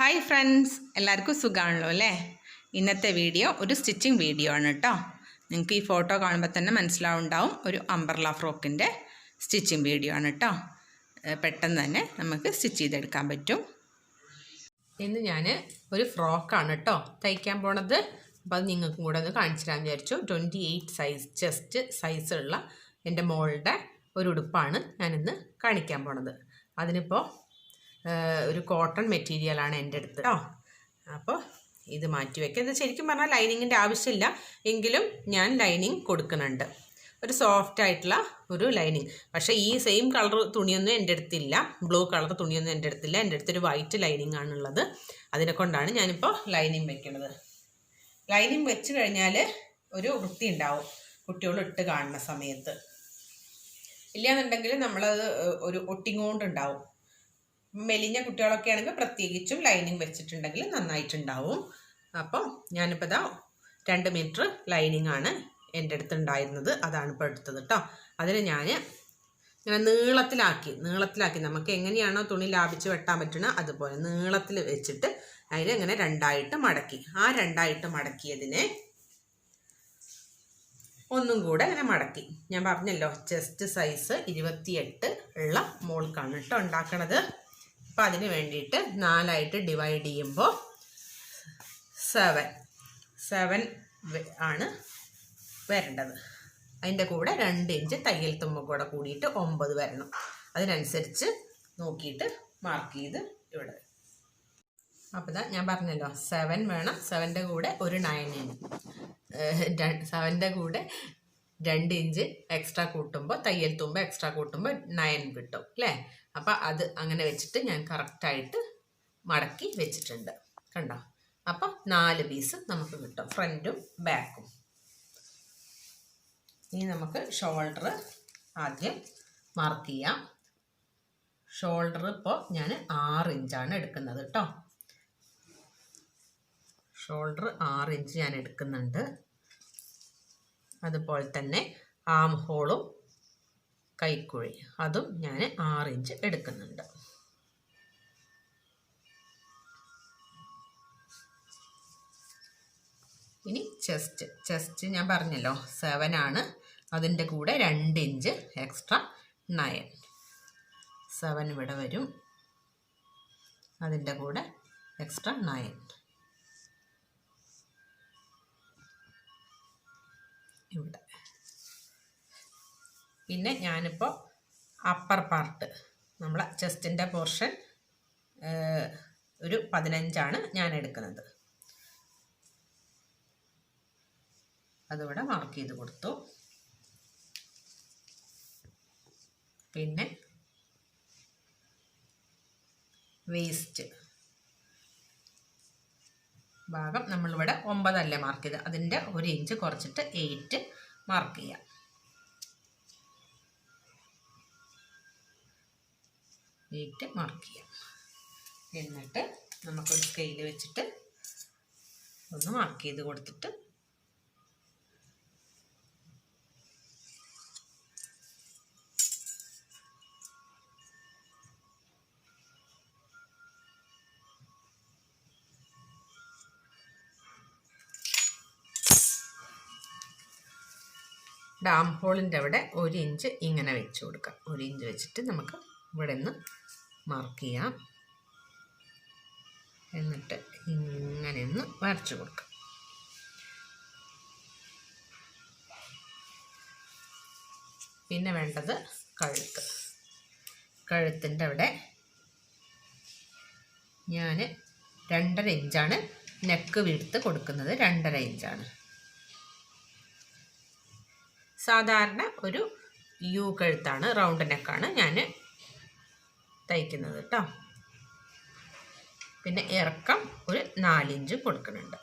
Hi friends, എല്ലാവർക്കും സുഖമാണല്ലോ അല്ലേ? ഇന്നത്തെ വീഡിയോ ഒരു സ്റ്റിച്ചിങ് വീഡിയോ ആണ് കേട്ടോ. നിങ്ങൾക്ക് ഈ ഫോട്ടോ കാണുമ്പോൾ തന്നെ മനസ്സിലാവുണ്ടാവും ഒരു അംബ്രല്ല ഫ്രോക്കിൻ്റെ സ്റ്റിച്ചിങ് വീഡിയോ ആണ് കേട്ടോ. പെട്ടെന്ന് തന്നെ നമുക്ക് സ്റ്റിച്ച് ചെയ്തെടുക്കാൻ പറ്റും. ഇന്ന് ഞാൻ ഒരു ഫ്രോക്കാണ് കേട്ടോ തയ്ക്കാൻ പോണത്. അപ്പോൾ അത് നിങ്ങൾക്കും കൂടെ ഒന്ന് കാണിച്ചു തരാൻ വിചാരിച്ചു. 28 സൈസ് ചെസ്റ്റ് സൈസുള്ള എൻ്റെ മോളുടെ ഒരു ഉടുപ്പാണ് ഞാനിന്ന് കാണിക്കാൻ പോണത്. അതിനിപ്പോൾ ഒരു കോട്ടൺ മെറ്റീരിയലാണ് എൻ്റെ അടുത്ത് കേട്ടോ. അപ്പോൾ ഇത് മാറ്റി വയ്ക്കുക. ഇത് ശരിക്കും പറഞ്ഞാൽ ലൈനിങ്ങിൻ്റെ ആവശ്യമില്ല, എങ്കിലും ഞാൻ ലൈനിങ് കൊടുക്കുന്നുണ്ട്. ഒരു സോഫ്റ്റ് ആയിട്ടുള്ള ഒരു ലൈനിങ്. പക്ഷേ ഈ സെയിം കളർ തുണിയൊന്നും എൻ്റെ അടുത്തില്ല, ബ്ലൂ കളർ തുണിയൊന്നും എൻ്റെ അടുത്തില്ല. എൻ്റെ അടുത്തൊരു വൈറ്റ് ലൈനിങ് ആണുള്ളത്. അതിനെ കൊണ്ടാണ് ഞാനിപ്പോൾ ലൈനിങ് വെക്കുന്നത്. ലൈനിങ് വെച്ച് കഴിഞ്ഞാൽ ഒരു വൃത്തി ഉണ്ടാവും കുട്ടികൾ ഇട്ട് കാണുന്ന സമയത്ത്. ഇല്ലയെന്നുണ്ടെങ്കിൽ നമ്മളത് ഒരു ഒട്ടിങ്ങോണ്ടുണ്ടാവും. മെലിഞ്ഞ കുട്ടികളൊക്കെ ആണെങ്കിൽ പ്രത്യേകിച്ചും ലൈനിങ് വെച്ചിട്ടുണ്ടെങ്കിൽ നന്നായിട്ടുണ്ടാവും. അപ്പം ഞാനിപ്പോൾ ഇതാ 2 മീറ്റർ ലൈനിങ് ആണ് എൻ്റെ അടുത്ത് ഉണ്ടായിരുന്നത്. അതാണ് ഇപ്പോൾ എടുത്തത് കേട്ടോ. അതിന് ഞാൻ ഇങ്ങനെ നീളത്തിലാക്കി നമുക്ക് എങ്ങനെയാണോ തുണി ലാഭിച്ച് വെട്ടാൻ പറ്റുന്നത് അതുപോലെ നീളത്തിൽ വെച്ചിട്ട് അതിനെ ഇങ്ങനെ 2ആയിട്ട് മടക്കി. ആ 2ആയിട്ട് മടക്കിയതിനെ ഒന്നും കൂടെ ഇങ്ങനെ മടക്കി. ഞാൻ പറഞ്ഞല്ലോ ചെസ്റ്റ് സൈസ് 28 ഉള്ള മോൾക്കാണ് കേട്ടോ ഉണ്ടാക്കണത്. അപ്പോൾ അതിന് വേണ്ടിയിട്ട് 4ആയിട്ട് ഡിവൈഡ് ചെയ്യുമ്പോൾ 7 ആണ് വരേണ്ടത്. അതിൻ്റെ കൂടെ 2 ഇഞ്ച് തയ്യൽ തുമ്പ് കൂടെ കൂടിയിട്ട് 9 വരണം. അതിനനുസരിച്ച് നോക്കിയിട്ട് മാർക്ക് ചെയ്ത് ഇവിടെ. അപ്പോൾ ഇതാ ഞാൻ പറഞ്ഞല്ലോ 7 വേണം. 7ൻ്റെ കൂടെ ഒരു 9 ഇഞ്ച്, 7ൻ്റെ കൂടെ 2 ഇഞ്ച് എക്സ്ട്രാ കൂട്ടുമ്പോൾ തയ്യൽ തുമ്പ് എക്സ്ട്രാ കൂട്ടുമ്പോൾ 9 കിട്ടും അല്ലേ? അപ്പോൾ അത് അങ്ങനെ വെച്ചിട്ട് ഞാൻ കറക്റ്റായിട്ട് മടക്കി വെച്ചിട്ടുണ്ട് കണ്ടോ. അപ്പോൾ 4 പീസ് നമുക്ക് കിട്ടും, ഫ്രണ്ടും ബാക്കും. ഇനി നമുക്ക് ഷോൾഡർ ആദ്യം മാർക്ക് ചെയ്യാം. ഷോൾഡർ ഇപ്പോൾ ഞാൻ 6 ഇഞ്ചാണ് എടുക്കുന്നത് കേട്ടോ. ഷോൾഡർ 6 ഇഞ്ച് ഞാൻ എടുക്കുന്നുണ്ട്. അതുപോലെ തന്നെ ആം ഹോളും കൈക്കുഴി അതും ഞാൻ 6 ഇഞ്ച് എടുക്കുന്നുണ്ട്. ഇനി ചെസ്റ്റ് ഞാൻ പറഞ്ഞല്ലോ 7 ആണ്. അതിൻ്റെ കൂടെ 2 ഇഞ്ച് എക്സ്ട്രാ 9. 7 ഇവിടെ വരും, അതിൻ്റെ കൂടെ എക്സ്ട്രാ 9 ഇവിടെ. പിന്നെ ഞാനിപ്പോൾ അപ്പർ പാർട്ട് നമ്മളെ ചെസ്റ്റിൻ്റെ പോർഷൻ ഒരു 15 ഞാൻ എടുക്കുന്നത്. അതിവിടെ മാർക്ക് ചെയ്ത് കൊടുത്തു. പിന്നെ വേസ്റ്റ് ഭാഗം നമ്മളിവിടെ 9 മാർക്ക് ചെയ്ത്, അതിൻ്റെ 1 ഇഞ്ച് കുറച്ചിട്ട് 8 മാർക്ക് ചെയ്യാം. മാർക്ക് ചെയ്യാം. എന്നിട്ട് നമുക്കൊരു സ്കെയിൽ വെച്ചിട്ട് ഒന്ന് മാർക്ക് ചെയ്ത് കൊടുത്തിട്ട് ഡാം ഹോളിൻ്റെ അവിടെ 1 ഇഞ്ച് ഇങ്ങനെ വെച്ച് കൊടുക്കാം. 1 ഇഞ്ച് വെച്ചിട്ട് നമുക്ക് ഇവിടെ നിന്ന് മാർക്ക് ചെയ്യാം. എന്നിട്ട് ഇങ്ങനെ ഒന്ന് വരച്ചു കൊടുക്കാം. പിന്നെ വേണ്ടത് കഴുത്തിൻ്റെ അവിടെ ഞാൻ 2.5 ഇഞ്ചാണ് നെക്ക് വീഴ്ത്ത് കൊടുക്കുന്നത്. 2.5 ഇഞ്ചാണ് സാധാരണ ഒരു യു കഴുത്താണ്, റൗണ്ട് നെക്കാണ് ഞാൻ തയ്ക്കുന്നത് കേട്ടോ. പിന്നെ ഇറക്കം ഒരു 4 ഇഞ്ച് കൊടുക്കുന്നുണ്ട്.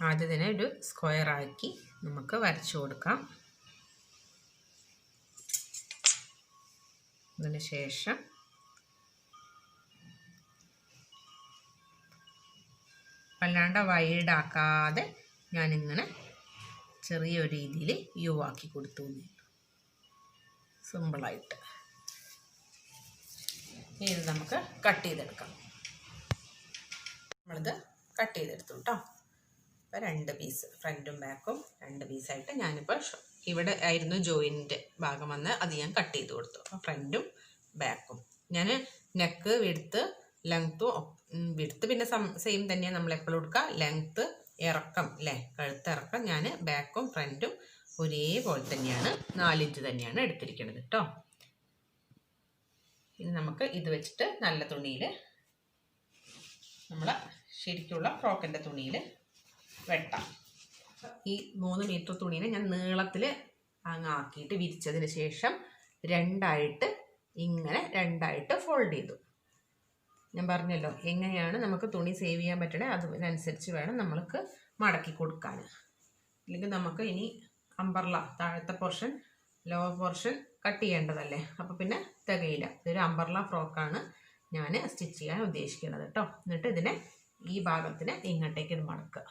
ആദ്യം തന്നെ ഒരു സ്ക്വയറാക്കി നമുക്ക് വരച്ചു കൊടുക്കാം. അതിന് ശേഷം വല്ലാണ്ട് വൈഡാക്കാതെ ഞാനിങ്ങനെ ചെറിയൊരു രീതിയിൽ യു ആക്കി കൊടുത്തു. സിമ്പിളായിട്ട് ഇത് നമുക്ക് കട്ട് ചെയ്തെടുക്കാം. നമ്മളിത് കട്ട് ചെയ്തെടുത്തു കേട്ടോ. അപ്പോൾ 2 പീസ് ഫ്രണ്ടും ബാക്കും 2 പീസായിട്ട് ഞാനിപ്പോൾ ഇവിടെ ആയിരുന്നു ജോയിൻ്റ് ഭാഗം വന്ന് അത് ഞാൻ കട്ട് ചെയ്ത് കൊടുത്തു. അപ്പോൾ ഫ്രണ്ടും ബാക്കും ഞാൻ നെക്ക് വിടുത്ത് പിന്നെ സെയിം തന്നെയാണ് നമ്മൾ എപ്പോഴും കൊടുക്കുക. ലെങ്ത്ത് ഇറക്കം അല്ലേ, കഴുത്തിറക്കം ഞാൻ ബാക്കും ഫ്രണ്ടും ഒരേപോലെ തന്നെയാണ് 4 ഇഞ്ച് തന്നെയാണ് എടുത്തിരിക്കുന്നത് കേട്ടോ. ഇനി നമുക്ക് ഇത് വെച്ചിട്ട് നല്ല തുണിയിൽ നമ്മളെ ശരിക്കുള്ള ഫ്രോക്കിൻ്റെ തുണിയിൽ വെട്ടാം. ഈ 3 മീറ്റർ തുണീനെ ഞാൻ നീളത്തിൽ ആക്കിയിട്ട് വിരിച്ചതിന് ശേഷം ഇങ്ങനെ രണ്ടായിട്ട് ഫോൾഡ് ചെയ്തു. ഞാൻ പറഞ്ഞല്ലോ എങ്ങനെയാണ് നമുക്ക് തുണി സേവ് ചെയ്യാൻ പറ്റണേ അതിനനുസരിച്ച് വേണം നമ്മൾക്ക് മടക്കി കൊടുക്കാൻ. അല്ലെങ്കിൽ നമുക്ക് ഇനി അമ്പർല താഴത്തെ പോർഷൻ ലോവർ പോർഷൻ കട്ട് ചെയ്യേണ്ടതല്ലേ, അപ്പോൾ പിന്നെ തികയില്ല. ഇതൊരു അമ്പർല ഫ്രോക്കാണ് ഞാൻ സ്റ്റിച്ച് ചെയ്യാൻ ഉദ്ദേശിക്കുന്നത് കേട്ടോ. എന്നിട്ട് ഇതിനെ ഈ ഭാഗത്തിന് ഇങ്ങോട്ടേക്ക് ഇത് മടക്കുക.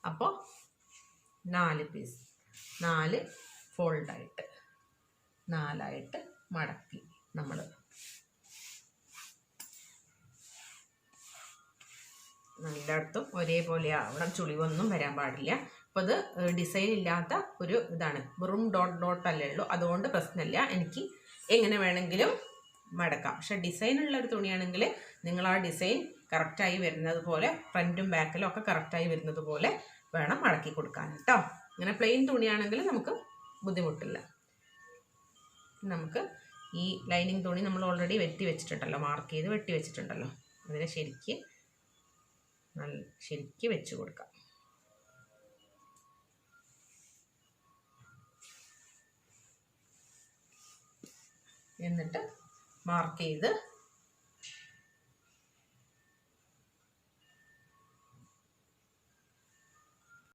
അപ്പോൾ 4 പീസ് 4 ഫോൾഡായിട്ട് 4ആയിട്ട് മടക്കി നമ്മൾ എല്ലായിടത്തും ഒരേപോലെ ആവണം, ചുളിവൊന്നും വരാൻ പാടില്ല. അപ്പോൾ ഇത് ഡിസൈൻ ഇല്ലാത്ത ഒരു ഇതാണ്, വെറും ഡോട്ട് അല്ലേ ഉള്ളൂ, അതുകൊണ്ട് പ്രശ്നമില്ല. എനിക്ക് എങ്ങനെ വേണമെങ്കിലും മടക്കാം. പക്ഷെ ഡിസൈനുള്ള ഒരു തുണിയാണെങ്കിൽ നിങ്ങൾ ആ ഡിസൈൻ കറക്റ്റായി വരുന്നത് പോലെ ഫ്രണ്ടും ബാക്കിലും ഒക്കെ കറക്റ്റായി വരുന്നത് പോലെ വേണം മടക്കി കൊടുക്കാൻ കേട്ടോ. ഇങ്ങനെ പ്ലെയിൻ തുണിയാണെങ്കിൽ നമുക്ക് ബുദ്ധിമുട്ടില്ല. നമുക്ക് ഈ ലൈനിങ് തുണി നമ്മൾ ഓൾറെഡി വെട്ടി വെച്ചിട്ടുണ്ടല്ലോ, മാർക്ക് ചെയ്ത് വെട്ടി വെച്ചിട്ടുണ്ടല്ലോ, അതിനെ ശരിക്ക് വെച്ച് കൊടുക്കാം. എന്നിട്ട് മാർക്ക് ചെയ്ത്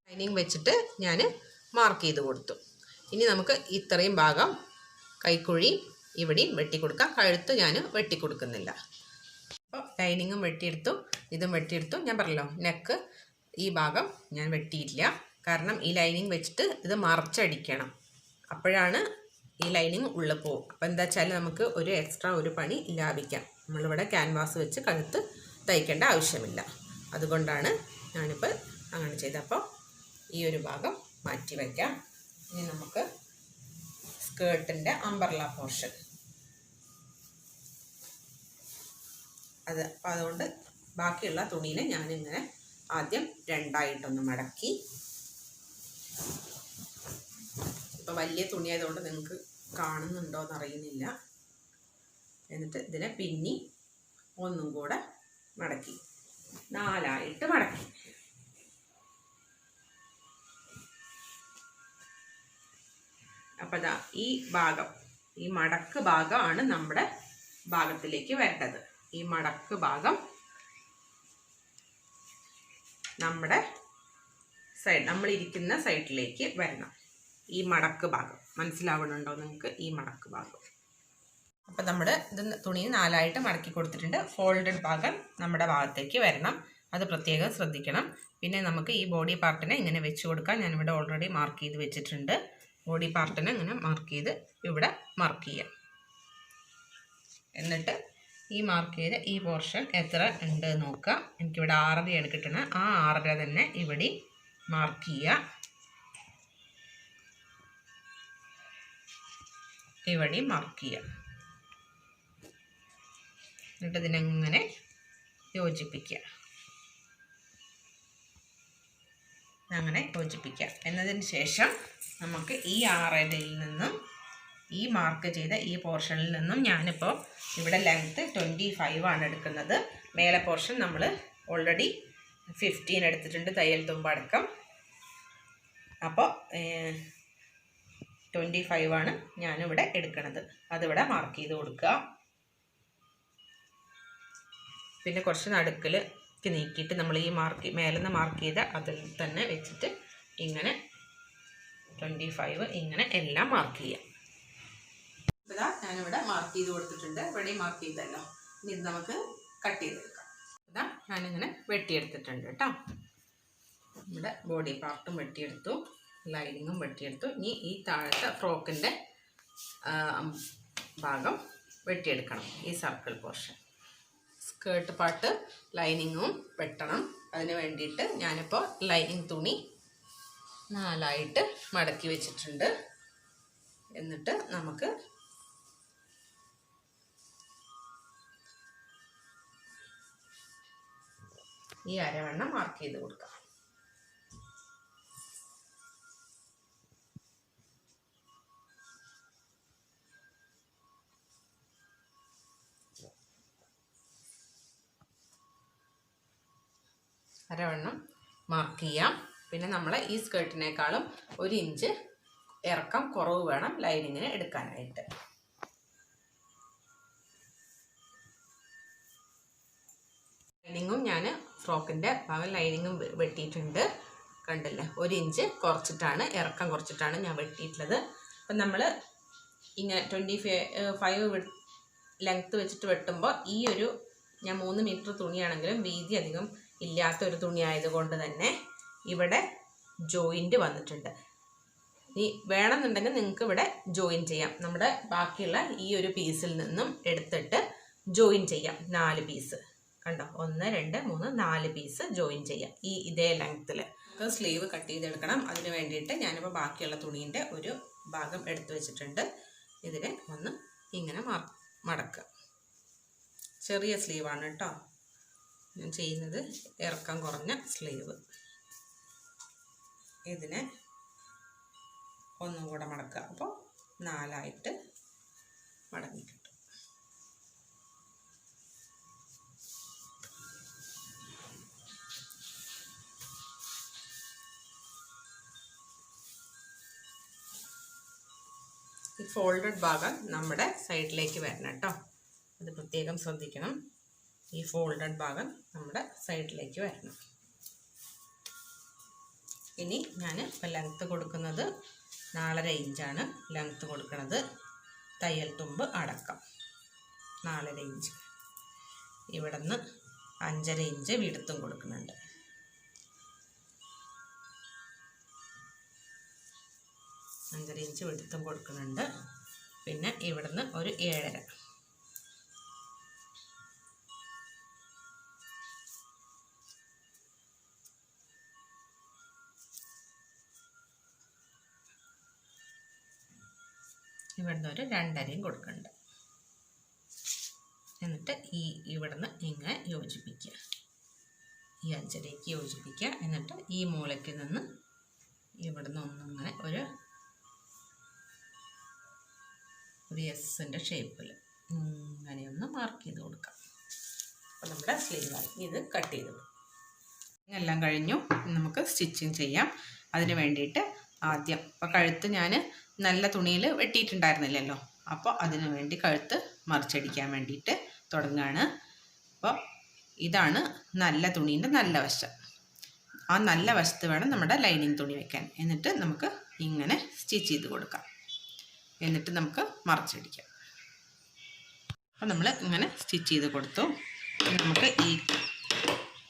ലൈനിങ് വെച്ചിട്ട് ഞാൻ മാർക്ക് ചെയ്ത് കൊടുത്തു. ഇനി നമുക്ക് ഇത്രയും ഭാഗം കൈക്കുഴി ഇവിടെയും വെട്ടിക്കൊടുക്കാം. കഴുത്ത് ഞാൻ വെട്ടിക്കൊടുക്കുന്നില്ല. അപ്പോൾ ലൈനിങ്ങും വെട്ടിയെടുത്തു, ഇതും വെട്ടിയെടുത്തു. ഞാൻ പറഞ്ഞല്ലോ നെക്ക് ഈ ഭാഗം ഞാൻ വെട്ടിയില്ല, കാരണം ഈ ലൈനിങ് വെച്ചിട്ട് ഇത് മറച്ചടിക്കണം, അപ്പോഴാണ് ഈ ലൈനിങ് ഉള്ളിൽ പോകും. അപ്പോൾ എന്താ വെച്ചാൽ നമുക്ക് ഒരു എക്സ്ട്രാ ഒരു പണി ലാഭിക്കാം. നമ്മളിവിടെ ക്യാൻവാസ് വെച്ച് കഴുത്ത് തയ്ക്കേണ്ട ആവശ്യമില്ല. അതുകൊണ്ടാണ് ഞാനിപ്പോൾ അങ്ങനെ ചെയ്തത്. അപ്പോൾ ഈ ഒരു ഭാഗം മാറ്റി വയ്ക്കാം. ഇനി നമുക്ക് സ്കേർട്ടിൻ്റെ അംബർല പോർഷൻ അപ്പോൾ അതുകൊണ്ട് ബാക്കിയുള്ള തുണീനെ ഞാനിങ്ങനെ ആദ്യം 2ആയിട്ടൊന്ന് മടക്കി. ഇപ്പോൾ വലിയ തുണി ആയതുകൊണ്ട് നിങ്ങൾക്ക് കാണുന്നുണ്ടോ എന്നറിയുന്നില്ല. എന്നിട്ട് ഇതിനെ പിന്നി ഒന്നും കൂടെ മടക്കി 4ആയിട്ട് മടക്കി. അപ്പോൾ ദാ ഈ ഭാഗം, ഈ മടക്ക് ഭാഗമാണ് നമ്മുടെ ഭാഗത്തിലേക്ക് വരേണ്ടത്. ഈ മടക്ക് ഭാഗം നമ്മുടെ സൈഡ്, നമ്മളിരിക്കുന്ന സൈഡിലേക്ക് വരണം. ഈ മടക്ക് ഭാഗം മനസ്സിലാവുന്നുണ്ടോ നിങ്ങൾക്ക്? ഈ മടക്ക് ഭാഗം. അപ്പോൾ നമ്മൾ ഇത് തുണി 4ആയിട്ട് മടക്കി കൊടുത്തിട്ടുണ്ട്. ഫോൾഡഡ് ഭാഗം നമ്മുടെ ഭാഗത്തേക്ക് വരണം, അത് പ്രത്യേകം ശ്രദ്ധിക്കണം. പിന്നെ നമുക്ക് ഈ ബോഡി പാർട്ടിനെ ഇങ്ങനെ വെച്ച് കൊടുക്കാം. ഞാനിവിടെ ഓൾറെഡി മാർക്ക് ചെയ്ത് വെച്ചിട്ടുണ്ട്. ബോഡി പാർട്ടിനെ ഇങ്ങനെ മാർക്ക് ചെയ്ത് ഇവിടെ മാർക്ക് ചെയ്യാം. എന്നിട്ട് ഈ മാർക്ക് ചെയ്ത് ഈ പോർഷൻ എത്ര ഉണ്ട് നോക്കുക. എനിക്കിവിടെ 6.5 കിട്ടണം. ആ 6.5 തന്നെ ഇവിടെ മാർക്ക് ചെയ്യുക. ഇവിടെ മാർക്ക് ചെയ്യുക. എന്നിട്ട് ഇതിനെങ്ങനെ യോജിപ്പിക്കുക. അങ്ങനെ യോജിപ്പിക്കുക. എന്നതിന് ശേഷം നമുക്ക് ഈ 6.5 നിന്നും ഈ മാർക്ക് ചെയ്ത ഈ പോർഷനിൽ നിന്നും ഞാനിപ്പോൾ ഇവിടെ ലെങ്ത്ത് 25 ആണ് എടുക്കുന്നത്. മേലെ പോർഷൻ നമ്മൾ ഓൾറെഡി 15 എടുത്തിട്ടുണ്ട്, തയ്യൽ തുമ്പടക്കം. അപ്പോൾ 25 ആണ് ഞാനിവിടെ എടുക്കുന്നത്. അതിവിടെ മാർക്ക് ചെയ്ത് കൊടുക്കുക. പിന്നെ കുറച്ച് നടുക്കിലേക്ക് നീക്കിയിട്ട് നമ്മൾ ഈ മേലെന്ന് മാർക്ക് ചെയ്ത അതിൽ തന്നെ വെച്ചിട്ട് ഇങ്ങനെ 25 ഇങ്ങനെ എല്ലാം മാർക്ക് ചെയ്യാം. ഇതാ ഞാനിവിടെ മാർക്ക് ചെയ്ത് കൊടുത്തിട്ടുണ്ട്. ഇവിടെ മാർക്ക് ചെയ്തല്ലോ. ഇനി ഇത് നമുക്ക് കട്ട് ചെയ്തെടുക്കാം. ഇതാ ഞാനിങ്ങനെ വെട്ടിയെടുത്തിട്ടുണ്ട് കേട്ടോ. നമ്മുടെ ബോഡി പാർട്ടും വെട്ടിയെടുത്തു, ലൈനിങ്ങും വെട്ടിയെടുത്തു. ഇനി ഈ താഴത്തെ ഫ്രോക്കിൻ്റെ ഭാഗം വെട്ടിയെടുക്കണം, ഈ സർക്കിൾ പോർഷൻ. സ്കേർട്ട് പാർട്ട് ലൈനിങ്ങും വെട്ടണം. അതിന് വേണ്ടിയിട്ട് ഞാനിപ്പോൾ ലൈനിങ് തുണി 4ആയിട്ട് മടക്കി വെച്ചിട്ടുണ്ട്. എന്നിട്ട് നമുക്ക് ഈ അരവണ്ണം മാർക്ക് ചെയ്ത് കൊടുക്കാം. അരവണ്ണം മാർക്ക് ചെയ്യാം. പിന്നെ നമ്മൾ ഈ സ്കേർട്ടിനേക്കാളും 1 ഇഞ്ച് ഇറക്കം കുറവ് വേണം ലൈനിങ്ങിന് എടുക്കാനായിട്ട്. ലൈനിങ്ങും ഞാൻ ഫ്രോക്കിൻ്റെ ഭാഗം ലൈനിങ്ങും വെട്ടിയിട്ടുണ്ട്, കണ്ടില്ലേ? 1 ഇഞ്ച് കുറച്ചിട്ടാണ്, ഇറക്കം കുറച്ചിട്ടാണ് ഞാൻ വെട്ടിയിട്ടുള്ളത്. അപ്പം നമ്മൾ ഇങ്ങനെ 25 ലെങ്ത്ത് വെച്ചിട്ട് വെട്ടുമ്പോൾ ഈ ഒരു ഞാൻ 3 മീറ്റർ തുണിയാണെങ്കിലും വീതി അധികം ഇല്ലാത്തൊരു തുണി ആയതുകൊണ്ട് തന്നെ ഇവിടെ ജോയിൻറ്റ് വന്നിട്ടുണ്ട്. ഈ വേണമെന്നുണ്ടെങ്കിൽ നിങ്ങൾക്ക് ഇവിടെ ജോയിൻ ചെയ്യാം. നമ്മുടെ ബാക്കിയുള്ള ഈ ഒരു പീസിൽ നിന്നും എടുത്തിട്ട് ജോയിൻ ചെയ്യാം. 4 പീസ് കണ്ടോ, 1 2 3 4 പീസ് ജോയിൻ ചെയ്യാം ഇതേ ലെങ്ത്തിൽ. സ്ലീവ് കട്ട് ചെയ്തെടുക്കണം. അതിന് വേണ്ടിയിട്ട് ഞാനിപ്പോൾ ബാക്കിയുള്ള തുണീൻ്റെ ഒരു ഭാഗം എടുത്തു വെച്ചിട്ടുണ്ട്. ഇതിനെ ഒന്ന് ഇങ്ങനെ മടക്കുക. ചെറിയ സ്ലീവാണ് കേട്ടോ ഞാൻ ചെയ്യുന്നത്, ഇറക്കം കുറഞ്ഞ സ്ലീവ്. ഇതിനെ ഒന്നും കൂടെ മടക്കുക. അപ്പോൾ 4ആയിട്ട് മടങ്ങി കിട്ടും. ഈ ഫോൾഡഡ് ഭാഗം നമ്മുടെ സൈഡിലേക്ക് വരണം കേട്ടോ, അത് പ്രത്യേകം ശ്രദ്ധിക്കണം. ഈ ഫോൾഡഡ് ഭാഗം നമ്മുടെ സൈഡിലേക്ക് വരണം. ഇനി ഞാൻ ഇപ്പോൾ ലെങ്ത്ത് കൊടുക്കുന്നത് 4.5 ഇഞ്ചാണ് ലെങ്ത്ത് കൊടുക്കുന്നത്, തയ്യൽ തുമ്പ് അടക്കം 4.5 ഇഞ്ച്. ഇവിടെ നിന്ന് 5.5 ഇഞ്ച് വിടുത്തും കൊടുക്കുന്നുണ്ട്. ഇഞ്ച് വിടുത്തും കൊടുക്കുന്നുണ്ട്. പിന്നെ ഇവിടുന്ന് ഒരു 7.5. ഇവിടുന്ന് ഒരു 2.5 കൊടുക്കുന്നുണ്ട്. എന്നിട്ട് ഇവിടുന്ന് ഇങ്ങനെ യോജിപ്പിക്കുക, ഈ 5.5ക്ക് യോജിപ്പിക്കുക. എന്നിട്ട് ഈ മൂലയ്ക്ക് നിന്ന് ഇവിടുന്ന് ഒന്നിങ്ങനെ ഒരു എസിൻ്റെ ഷേപ്പിൽ ഇങ്ങനെയൊന്ന് മാർക്ക് ചെയ്ത് കൊടുക്കാം. അപ്പോൾ നമ്മുടെ സ്ലീവായി. ഇത് കട്ട് ചെയ്ത് കൊടുക്കും. എല്ലാം കഴിഞ്ഞു. നമുക്ക് സ്റ്റിച്ചിങ് ചെയ്യാം. അതിന് വേണ്ടിയിട്ട് ആദ്യം ഇപ്പോൾ കഴുത്ത് ഞാൻ നല്ല തുണിയിൽ വെട്ടിയിട്ടുണ്ടായിരുന്നില്ലല്ലോ, അപ്പോൾ അതിന് വേണ്ടി കഴുത്ത് മറിച്ചടിക്കാൻ വേണ്ടിയിട്ട് തുടങ്ങുകയാണ്. അപ്പോൾ ഇതാണ് നല്ല തുണീൻ്റെ നല്ല വശം. ആ നല്ല വശത്ത് വേണം നമ്മുടെ ലൈനിങ് തുണി വെക്കാൻ. എന്നിട്ട് നമുക്ക് ഇങ്ങനെ സ്റ്റിച്ച് ചെയ്ത് കൊടുക്കാം. എന്നിട്ട് നമുക്ക് മറിച്ചടിക്കാം. അപ്പോൾ നമ്മൾ ഇങ്ങനെ സ്റ്റിച്ച് ചെയ്ത് കൊടുത്തു. നമുക്ക് ഈ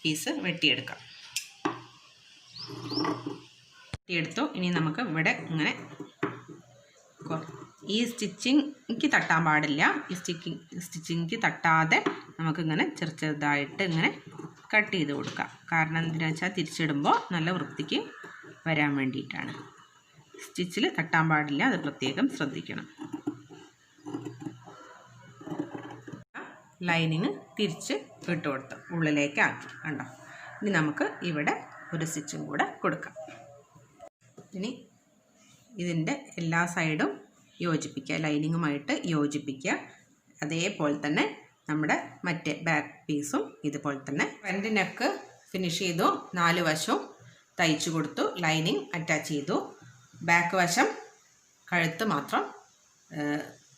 പീസ് വെട്ടിയെടുക്കാം. വെട്ടിയെടുത്തു. ഇനി നമുക്ക് ഇവിടെ ഇങ്ങനെ ഈ സ്റ്റിച്ചിങ് തട്ടാൻ പാടില്ല. ഈ സ്റ്റിച്ചിങ് തട്ടാതെ നമുക്കിങ്ങനെ ചെറുതായിട്ട് ഇങ്ങനെ കട്ട് ചെയ്ത് കൊടുക്കാം. കാരണം എന്തിനാണെന്ന് വെച്ചാൽ തിരിച്ചിടുമ്പോൾ നല്ല വൃത്തിക്ക് വരാൻ വേണ്ടിയിട്ടാണ്. സ്റ്റിച്ചിൽ തട്ടാൻ പാടില്ല, അത് പ്രത്യേകം ശ്രദ്ധിക്കണം. ലൈനിങ് തിരിച്ച് ഇട്ട് കൊടുത്ത് ഉള്ളിലേക്ക് ആക്കി കണ്ടോ. ഇനി നമുക്ക് ഇവിടെ ഒരു സ്റ്റിച്ചും കൂടെ കൊടുക്കാം. ഇനി ഇതിൻ്റെ എല്ലാ സൈഡും യോജിപ്പിക്കുക, ലൈനിങ്ങുമായിട്ട് യോജിപ്പിക്കുക. അതേപോലെ തന്നെ നമ്മുടെ മറ്റേ ബാക്ക് പീസും ഇതുപോലെ തന്നെ. ഫ്രണ്ട് നെക്ക് ഫിനിഷ് ചെയ്തു, 4 വശവും തയ്ച്ചു കൊടുത്തു, ലൈനിങ് അറ്റാച്ച് ചെയ്തു. ബാക്ക് വശം കഴുത്ത് മാത്രം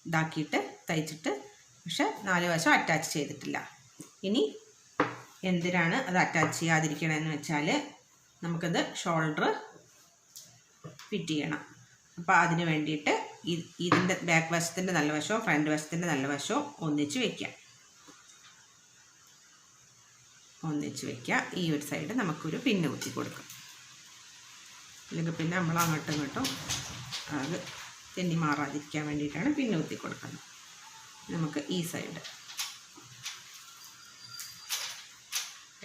ഇതാക്കിയിട്ട് തയ്ച്ചിട്ട്, പക്ഷെ 4 വശം അറ്റാച്ച് ചെയ്തിട്ടില്ല. ഇനി എന്തിനാണ് അത് അറ്റാച്ച് ചെയ്യാതിരിക്കണമെന്ന് വെച്ചാൽ നമുക്കത് ഷോൾഡർ ഫിറ്റ് ചെയ്യണം. അപ്പോൾ അതിന് വേണ്ടിയിട്ട് ഇതിൻ്റെ ബാക്ക് വശത്തിൻ്റെ നല്ല വശവും ഫ്രണ്ട് വശത്തിൻ്റെ നല്ല വശവും ഒന്നിച്ച് വയ്ക്കാം. ഈ ഒരു സൈഡ് നമുക്കൊരു പിന്ന് കുത്തി കൊടുക്കാം. അല്ലെങ്കിൽ പിന്നെ നമ്മൾ അങ്ങോട്ടും ഇങ്ങോട്ടും അത് തെന്നി മാറാതിരിക്കാൻ വേണ്ടിയിട്ടാണ് പിന്നെ കുത്തി കൊടുക്കുന്നത്. നമുക്ക് ഈ സൈഡ്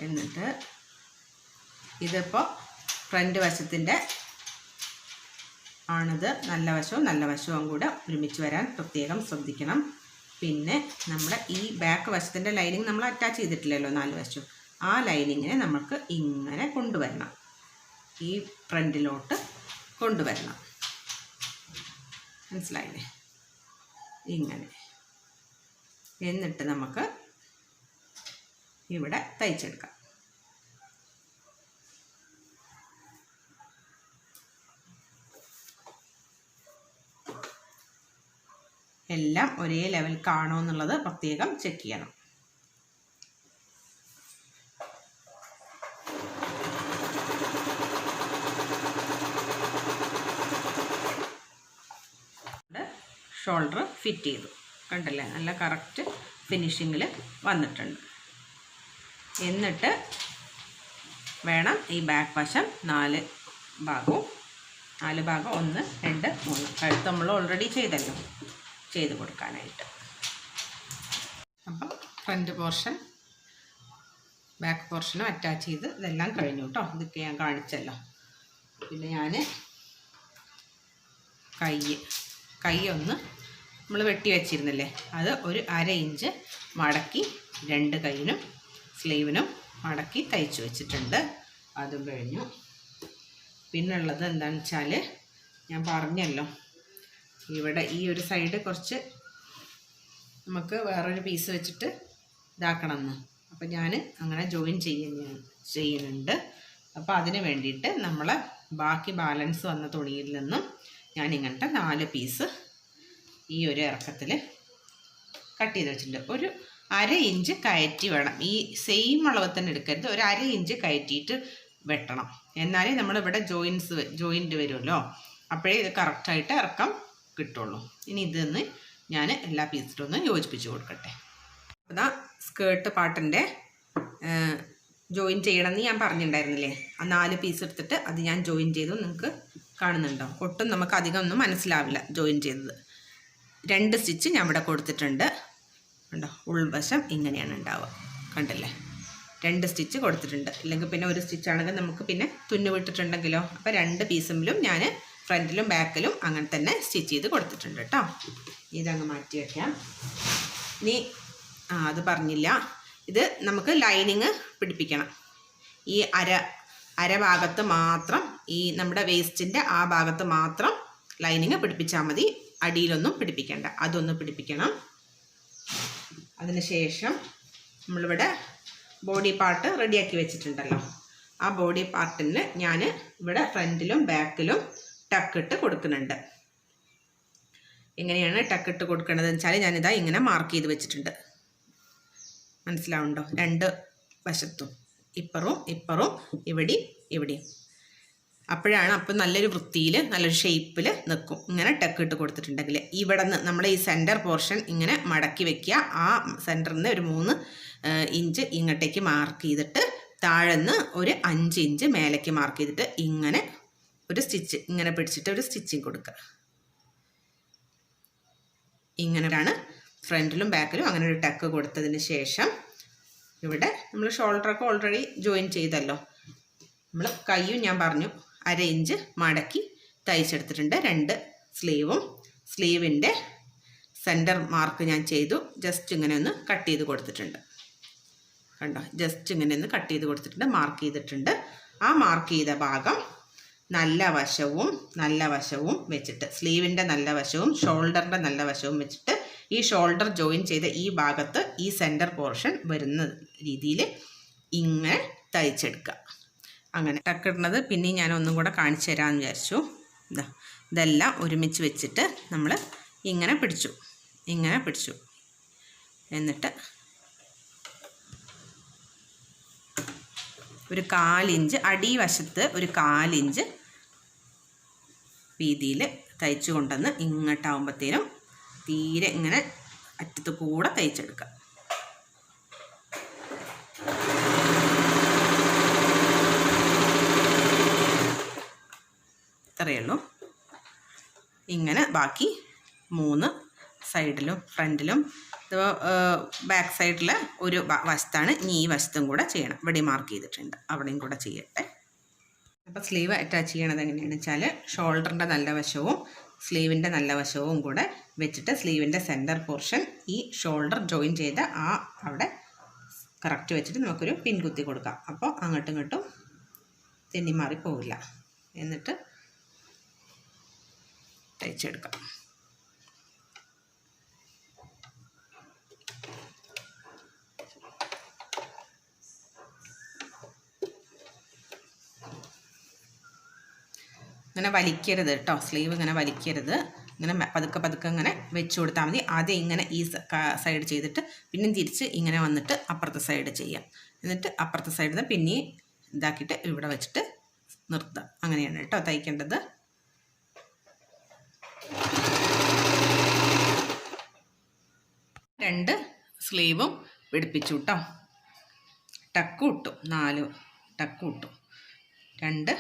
എന്നിട്ട് ഇതിപ്പോൾ ഫ്രണ്ട് വശത്തിൻ്റെ ആണിത്. നല്ല വശവും കൂടെ ഒരുമിച്ച് വരാൻ പ്രത്യേകം ശ്രദ്ധിക്കണം. പിന്നെ നമ്മുടെ ഈ ബാക്ക് വശത്തിൻ്റെ ലൈനിങ് നമ്മൾ അറ്റാച്ച് ചെയ്തിട്ടില്ലല്ലോ 4 വശവും. ആ ലൈനിങ്ങിനെ നമുക്ക് ഇങ്ങനെ കൊണ്ടുവരണം, ഈ ഫ്രണ്ടിലോട്ട് കൊണ്ടുവരണം. മനസ്സിലായില്ലേ? ഇങ്ങനെ. എന്നിട്ട് നമുക്ക് ഇവിടെ തയ്ച്ചെടുക്കാം. എല്ലാം ഒരേ ലെവൽ കാണോ എന്നുള്ളത് പ്രത്യേകം ചെക്ക് ചെയ്യണം. ഷോൾഡർ ഫിറ്റ് ചെയ്തു, കണ്ടല്ലേ? നല്ല കറക്റ്റ് ഫിനിഷിങ്ങിൽ വന്നിട്ടുണ്ട്. എന്നിട്ട് വേണം ഈ ബാക്ക് വശം 4 ഭാഗവും 1 2 3 കഴുത്ത് നമ്മൾ ഓൾറെഡി ചെയ്ത് കൊടുക്കാനായിട്ട്. അപ്പം ഫ്രണ്ട് പോർഷൻ ബാക്ക് പോർഷനും അറ്റാച്ച് ചെയ്ത് ഇതെല്ലാം കഴിഞ്ഞു കേട്ടോ. ഇതൊക്കെ ഞാൻ കാണിച്ചല്ലോ. പിന്നെ ഞാൻ കൈ ഒന്ന് നമ്മൾ വെട്ടി വെച്ചിരുന്നില്ലേ, അത് ഒരു 1/2 ഇഞ്ച് മടക്കി 2 കൈയിനും സ്ലീവിനും മടക്കി തയ്ച്ചു വെച്ചിട്ടുണ്ട്. അതും കഴിഞ്ഞു. പിന്നുള്ളത് എന്താണെന്ന് വെച്ചാൽ ഞാൻ പറഞ്ഞല്ലോ, ഇവിടെ ഈ ഒരു സൈഡ് കുറച്ച് നമുക്ക് വേറൊരു പീസ് വെച്ചിട്ട് ഇതാക്കണമെന്ന്. അപ്പോൾ ഞാൻ അങ്ങനെ ജോയിൻ ചെയ്യുന്നുണ്ട്. അപ്പോൾ അതിന് വേണ്ടിയിട്ട് നമ്മൾ ബാക്കി ബാലൻസ് വന്ന തുണിയിൽ നിന്നും ഞാൻ ഇങ്ങനത്തെ 4 പീസ് ഈ ഒരു ഇറക്കത്തിൽ കട്ട് ചെയ്ത് വെച്ചിട്ടുണ്ട്. ഒരു 1/2 ഇഞ്ച് കയറ്റി വേണം, ഈ സെയിം അളവ് തന്നെ എടുക്കരുത്. ഒരു 1/2 ഇഞ്ച് കയറ്റിയിട്ട് വെട്ടണം. എന്നാലേ നമ്മളിവിടെ ജോയിൻറ്റ് വരുമല്ലോ, അപ്പോഴേ ഇത് കറക്റ്റായിട്ട് ഇറക്കം കിട്ടുള്ളൂ. ഇനി ഇതൊന്ന് ഞാൻ എല്ലാ പീസിലും ഒന്ന് യോജിപ്പിച്ച് കൊടുക്കട്ടെ. അതാ സ്കേർട്ട് പാട്ടിൻ്റെ ജോയിൻ ചെയ്യണമെന്ന് ഞാൻ പറഞ്ഞിട്ടുണ്ടായിരുന്നില്ലേ, ആ 4 പീസ് എടുത്തിട്ട് അത് ഞാൻ ജോയിൻ ചെയ്തു. നിങ്ങൾക്ക് കാണുന്നുണ്ടോ? ഒട്ടും നമുക്ക് അധികം ഒന്നും മനസ്സിലാവില്ല ജോയിൻ ചെയ്തത്. 2 സ്റ്റിച്ച് ഞാൻ ഇവിടെ കൊടുത്തിട്ടുണ്ട്. കണ്ടോ? ഉൾവശം ഇങ്ങനെയാണ് ഉണ്ടാവുക, കണ്ടല്ലേ? 2 സ്റ്റിച്ച് കൊടുത്തിട്ടുണ്ട്. ഇല്ലെങ്കിൽ പിന്നെ ഒരു സ്റ്റിച്ചാണെങ്കിൽ നമുക്ക് പിന്നെ തുന്നു വിട്ടിട്ടുണ്ടെങ്കിലോ. അപ്പോൾ 2 പീസിലും ഞാൻ ഫ്രണ്ടിലും ബാക്കിലും അങ്ങനെ തന്നെ സ്റ്റിച്ച് ചെയ്ത് കൊടുത്തിട്ടുണ്ട് കേട്ടോ. ഇതങ്ങ് മാറ്റി വയ്ക്കാം. ഇനി അത് പറഞ്ഞില്ല, ഇത് നമുക്ക് ലൈനിങ് പിടിപ്പിക്കണം. ഈ അര ഭാഗത്ത് മാത്രം, ഈ നമ്മുടെ വേസ്റ്റിൻ്റെ ആ ഭാഗത്ത് മാത്രം ലൈനിങ് പിടിപ്പിച്ചാൽ മതി. അടിയിലൊന്നും പിടിപ്പിക്കേണ്ട. അതൊന്ന് പിടിപ്പിക്കണം. അതിന് ശേഷം നമ്മളിവിടെ ബോഡി പാർട്ട് റെഡിയാക്കി വെച്ചിട്ടുണ്ടല്ലോ, ആ ബോഡി പാർട്ടിന് ഞാൻ ഇവിടെ ഫ്രണ്ടിലും ബാക്കിലും ടക്കിട്ട് കൊടുക്കുന്നുണ്ട്. എങ്ങനെയാണ് ടക്കിട്ട് കൊടുക്കേണ്ടതെന്ന് വെച്ചാൽ ഞാനിതാ ഇങ്ങനെ മാർക്ക് ചെയ്ത് വെച്ചിട്ടുണ്ട്. മനസ്സിലാവുണ്ടോ? 2 വശത്തും ഇപ്പറും ഇവിടെയും. അപ്പോഴാണ് നല്ലൊരു വൃത്തിയിൽ നല്ലൊരു ഷേപ്പിൽ നിൽക്കും. ഇങ്ങനെ ടക്കിട്ട് കൊടുത്തിട്ടുണ്ടെങ്കിൽ ഇവിടെ നിന്ന് നമ്മുടെ ഈ സെൻറ്റർ പോർഷൻ ഇങ്ങനെ മടക്കി വെക്കുക. ആ സെൻറ്ററിൽ നിന്ന് ഒരു 3 ഇഞ്ച് ഇങ്ങോട്ടേക്ക് മാർക്ക് ചെയ്തിട്ട് താഴെന്ന് ഒരു 5 ഇഞ്ച് മേലേക്ക് മാർക്ക് ചെയ്തിട്ട് ഇങ്ങനെ ഒരു സ്റ്റിച്ച് ഇങ്ങനെ പിടിച്ചിട്ട് ഒരു സ്റ്റിച്ചിങ് കൊടുക്കുക. ഇങ്ങനെയാണ് ഫ്രണ്ടിലും ബാക്കിലും അങ്ങനെ ഒരു ടക്ക് കൊടുത്തതിന് ശേഷം ഇവിടെ നമ്മൾ ഷോൾഡറൊക്കെ ഓൾറെഡി ജോയിൻ ചെയ്തല്ലോ. നമ്മൾ കൈയും ഞാൻ പറഞ്ഞു 1/2 ഇഞ്ച് മടക്കി തയ്ച്ചെടുത്തിട്ടുണ്ട്. 2 സ്ലീവിൻ്റെ സെൻറ്റർ മാർക്ക് ഞാൻ ചെയ്തു. ജസ്റ്റ് ഇങ്ങനെ ഒന്ന് കട്ട് ചെയ്ത് കൊടുത്തിട്ടുണ്ട്. കണ്ടോ? ജസ്റ്റ് ഇങ്ങനെ ഒന്ന് കട്ട് ചെയ്ത് കൊടുത്തിട്ടുണ്ട്, മാർക്ക് ചെയ്തിട്ടുണ്ട്. ആ മാർക്ക് ചെയ്ത ഭാഗം നല്ല വശവും വെച്ചിട്ട്, സ്ലീവിൻ്റെ നല്ല വശവും ഷോൾഡറിൻ്റെ നല്ല വശവും വെച്ചിട്ട് ഈ ഷോൾഡർ ജോയിൻ ചെയ്ത ഈ ഭാഗത്ത് ഈ സെൻറ്റർ പോർഷൻ വരുന്ന രീതിയിൽ ഇങ്ങനെ തയ്ച്ചെടുക്കുക. അങ്ങനെ ടക്കിടുന്നത് പിന്നെയും ഞാൻ ഒന്നും കൂടെ കാണിച്ചു തരാമെന്ന് വിചാരിച്ചു. ഇതെല്ലാം ഒരുമിച്ച് വെച്ചിട്ട് നമ്മൾ ഇങ്ങനെ പിടിച്ചു. എന്നിട്ട് ഒരു 1/4 ഇഞ്ച് അടിവശത്ത് ഒരു 1/4 ഇഞ്ച് വീതിയിൽ തയ്ച്ചു കൊണ്ടുവന്ന് ഇങ്ങോട്ടാവുമ്പോഴത്തേനും തീരെ ഇങ്ങനെ അറ്റത്ത് കൂടെ തയ്ച്ചെടുക്കുക. ഇത്രയേ ഉള്ളൂ. ഇങ്ങനെ ബാക്കി 3 സൈഡിലും ഫ്രണ്ടിലും. ഇത് ബാക്ക് സൈഡിൽ ഒരു വശത്താണ്. ഇനി ഈ വശത്തും കൂടെ ചെയ്യണം. ഇവിടെ മാർക്ക് ചെയ്തിട്ടുണ്ട്, അവിടെയും കൂടെ ചെയ്യട്ടെ. അപ്പോൾ സ്ലീവ് അറ്റാച്ച് ചെയ്യണത് എങ്ങനെയാണെന്ന് വെച്ചാൽ ഷോൾഡറിൻ്റെ നല്ല വശവും സ്ലീവിൻ്റെ നല്ല വശവും കൂടെ വെച്ചിട്ട് സ്ലീവിൻ്റെ സെൻറ്റർ പോർഷൻ ഈ ഷോൾഡർ ജോയിൻ ചെയ്ത് അവിടെ കറക്റ്റ് വെച്ചിട്ട് നമുക്കൊരു പിൻ കുത്തി കൊടുക്കാം. അപ്പോൾ അങ്ങോട്ടും ഇങ്ങോട്ടും തെന്നി മാറി പോവില്ല. എന്നിട്ട് തയ്ച്ചെടുക്കാം. ഇങ്ങനെ വലിക്കരുത് കേട്ടോ, സ്ലീവ് ഇങ്ങനെ വലിക്കരുത്. ഇങ്ങനെ പതുക്കെ പതുക്കെ ഇങ്ങനെ വെച്ച് കൊടുത്താൽ മതി. ആദ്യം ഇങ്ങനെ ഈ സൈഡ് ചെയ്തിട്ട് പിന്നെയും തിരിച്ച് ഇങ്ങനെ വന്നിട്ട് അപ്പുറത്തെ സൈഡ് ചെയ്യാം. എന്നിട്ട് അപ്പുറത്തെ സൈഡിൽ നിന്ന് പിന്നെയും ഇതാക്കിയിട്ട് ഇവിടെ വെച്ചിട്ട് നിർത്തുക. അങ്ങനെയാണ് കേട്ടോ തയ്ക്കേണ്ടത്. രണ്ട് സ്ലീവും പിടിപ്പിച്ചു കേട്ടോ. ടക്കും ഇട്ടു, 4 ടക്കും ഇട്ടു. 2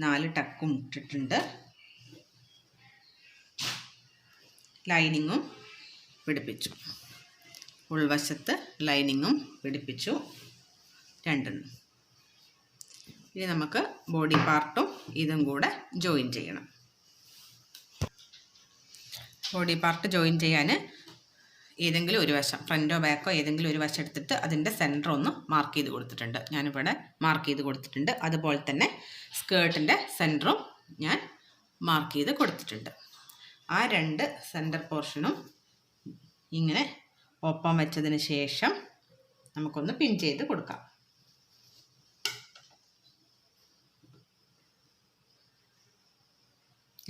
4 ടക്കും ഇട്ടിട്ടുണ്ട്. ലൈനിങ്ങും പിടിപ്പിച്ചു. ഉൾവശത്ത് ലൈനിങ്ങും പിടിപ്പിച്ചു 2. ഇനി നമുക്ക് ബോഡി പാർട്ടും ഇതും കൂടെ ജോയിൻ ചെയ്യണം. ബോഡി പാർട്ട് ജോയിൻ ചെയ്യാൻ ഏതെങ്കിലും ഒരു വശം, ഫ്രണ്ടോ ബാക്കോ ഏതെങ്കിലും ഒരു വശം എടുത്തിട്ട് അതിൻ്റെ സെൻറ്റർ ഒന്ന് മാർക്ക് ചെയ്ത് കൊടുത്തിട്ടുണ്ട്. ഞാനിവിടെ മാർക്ക് ചെയ്ത് കൊടുത്തിട്ടുണ്ട്. അതുപോലെ തന്നെ സ്കേർട്ടിൻ്റെ സെൻറ്ററും ഞാൻ മാർക്ക് ചെയ്ത് കൊടുത്തിട്ടുണ്ട്. ആ 2 സെൻറ്റർ പോർഷനും ഇങ്ങനെ ഒപ്പം വെച്ചതിന് ശേഷം നമുക്കൊന്ന് പിൻ ചെയ്ത് കൊടുക്കാം.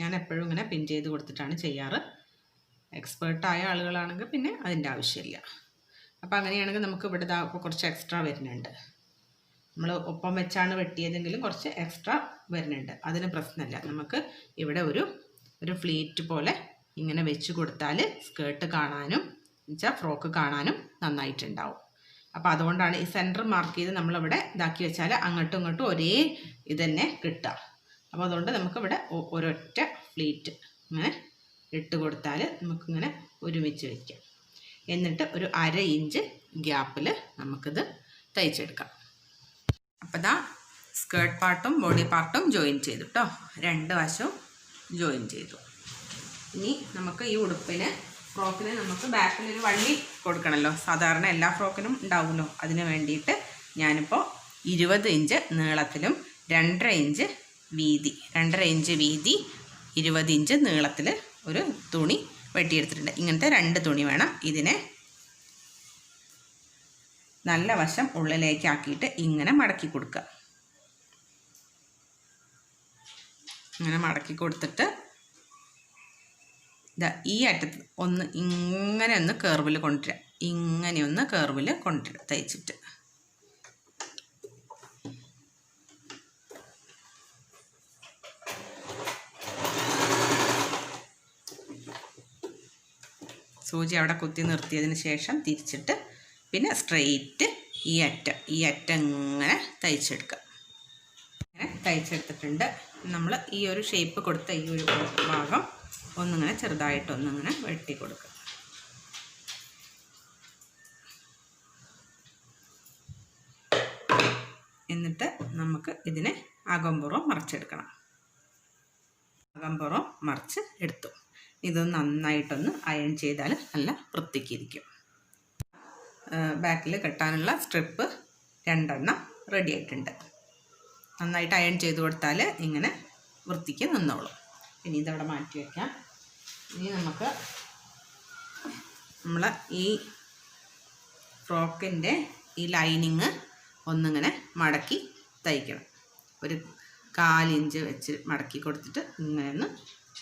ഞാൻ എപ്പോഴും ഇങ്ങനെ പിൻ ചെയ്ത് കൊടുത്തിട്ടാണ് ചെയ്യാറ്. എക്സ്പേർട്ടായ ആളുകളാണെങ്കിൽ പിന്നെ അതിൻ്റെ ആവശ്യമില്ല. അപ്പോൾ അങ്ങനെയാണെങ്കിൽ നമുക്ക് ഇവിടെ ഇപ്പോൾ കുറച്ച് എക്സ്ട്രാ വരുന്നുണ്ട്. നമ്മൾ ഒപ്പം വെച്ചാണ് വെട്ടിയതെങ്കിലും കുറച്ച് എക്സ്ട്രാ വരുന്നുണ്ട്. അതിന് പ്രശ്നമില്ല. നമുക്ക് ഇവിടെ ഒരു ഫ്ലീറ്റ് പോലെ ഇങ്ങനെ വെച്ച് കൊടുത്താൽ സ്കേർട്ട് കാണാനും എന്നുവെച്ചാൽ ഫ്രോക്ക് കാണാനും നന്നായിട്ടുണ്ടാവും. അപ്പോൾ അതുകൊണ്ടാണ് ഈ സെൻറ്റർ മാർക്ക് ചെയ്ത് നമ്മളിവിടെ ഇതാക്കി വെച്ചാൽ അങ്ങോട്ടും ഇങ്ങോട്ടും ഒരേ ഇത് തന്നെ കിട്ടുക. അപ്പോൾ അതുകൊണ്ട് നമുക്കിവിടെ ഒരൊറ്റ ഫ്ലീറ്റ് ഇങ്ങനെ ഇട്ട് കൊടുത്താൽ നമുക്കിങ്ങനെ ഒരുമിച്ച് വയ്ക്കാം. എന്നിട്ട് ഒരു 1/2 ഇഞ്ച് ഗ്യാപ്പിൽ നമുക്കിത് തയ്ച്ചെടുക്കാം. അപ്പോൾ ഇതാ സ്കേർട്ട് പാർട്ടും ബോഡി പാർട്ടും ജോയിൻ ചെയ്തു കേട്ടോ. 2 വശവും ജോയിൻ ചെയ്തു. ഇനി നമുക്ക് ഈ ഫ്രോക്കിന് നമുക്ക് ബാക്കിലൊരു വള്ളി കൊടുക്കണമല്ലോ. സാധാരണ എല്ലാ ഫ്രോക്കിനും ഉണ്ടാവുമല്ലോ. അതിന് വേണ്ടിയിട്ട് ഞാനിപ്പോൾ 20 ഇഞ്ച് നീളത്തിലും 2.5 ഇഞ്ച് വീതി 20 ഇഞ്ച് നീളത്തിൽ ഒരു തുണി വെട്ടിയെടുത്തിട്ടുണ്ട്. ഇങ്ങനത്തെ 2 തുണി വേണം. ഇതിനെ നല്ല വശം ഉള്ളിലേക്കാക്കിയിട്ട് ഇങ്ങനെ മടക്കി കൊടുക്കുക. ഇങ്ങനെ മടക്കി കൊടുത്തിട്ട് ഈ അറ്റത്ത് ഇങ്ങനെ ഒന്ന് കർവിൽ കൊണ്ടുവരിക. ഇങ്ങനെ ഒന്ന് കർവിൽ കൊണ്ടുവരിക തയ്ച്ചിട്ട്. സൂചി അവിടെ കുത്തി നിർത്തിയതിന് ശേഷം തിരിച്ചിട്ട് പിന്നെ സ്ട്രെയിറ്റ് ഈ അറ്റം ഇങ്ങനെ തയ്ച്ചെടുക്കുക. ഇങ്ങനെ തയ്ച്ചെടുത്തിട്ടുണ്ട്. നമ്മൾ ഈ ഒരു ഷേപ്പ് കൊടുത്ത ഈ ഒരു ഭാഗം ഒന്നിങ്ങനെ ചെറുതായിട്ടൊന്നിങ്ങനെ വെട്ടി കൊടുക്കുക. എന്നിട്ട് നമുക്ക് ഇതിനെ അകമ്പുറം മറിച്ചെടുക്കണം. അകമ്പുറം മറിച്ച് എടുത്തു. ഇത് നന്നായിട്ടൊന്ന് അയൺ ചെയ്താൽ നല്ല വൃത്തിക്കിരിക്കും. ബാക്കിൽ കെട്ടാനുള്ള സ്ട്രിപ്പ് 2 റെഡി ആയിട്ടുണ്ട്. നന്നായിട്ട് അയൺ ചെയ്ത് കൊടുത്താൽ ഇങ്ങനെ വൃത്തിക്ക് നിന്നോളും. പിന്നെ ഇതവിടെ മാറ്റി വയ്ക്കാം. ഇനി നമുക്ക് ഈ ഫ്രോക്കിൻ്റെ ഈ ലൈനിങ് ഒന്നിങ്ങനെ മടക്കി തയ്ക്കണം. ഒരു 1/4 ഇഞ്ച് വെച്ച് മടക്കി കൊടുത്തിട്ട് ഇങ്ങനെ ഒന്ന്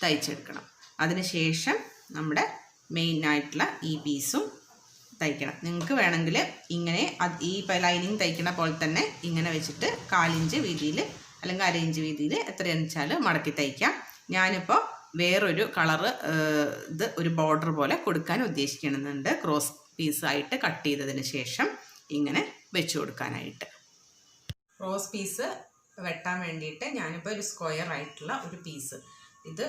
തയ്ച്ചെടുക്കണം. അതിന് ശേഷം നമ്മുടെ മെയിനായിട്ടുള്ള ഈ പീസും തയ്ക്കണം. നിങ്ങൾക്ക് വേണമെങ്കിൽ ഇങ്ങനെ ഈ ലൈനിങ് തയ്ക്കണ പോലെ തന്നെ ഇങ്ങനെ വെച്ചിട്ട് 1/4 ഇഞ്ച് വീതിയിൽ അല്ലെങ്കിൽ 1/2 ഇഞ്ച് വീതിയിൽ എത്രയാണെന്ന് വെച്ചാൽ മടക്കി തയ്ക്കാം. ഞാനിപ്പോൾ വേറൊരു കളറ് ഇത് ഒരു ബോർഡർ പോലെ കൊടുക്കാൻ ഉദ്ദേശിക്കുന്നുണ്ട്. ക്രോസ് പീസായിട്ട് കട്ട് ചെയ്തതിന് ശേഷം ഇങ്ങനെ വെച്ച് കൊടുക്കാനായിട്ട്. ക്രോസ് പീസ് വെട്ടാൻ വേണ്ടിയിട്ട് ഞാനിപ്പോൾ ഒരു സ്ക്വയർ ആയിട്ടുള്ള ഒരു പീസ്, ഇത്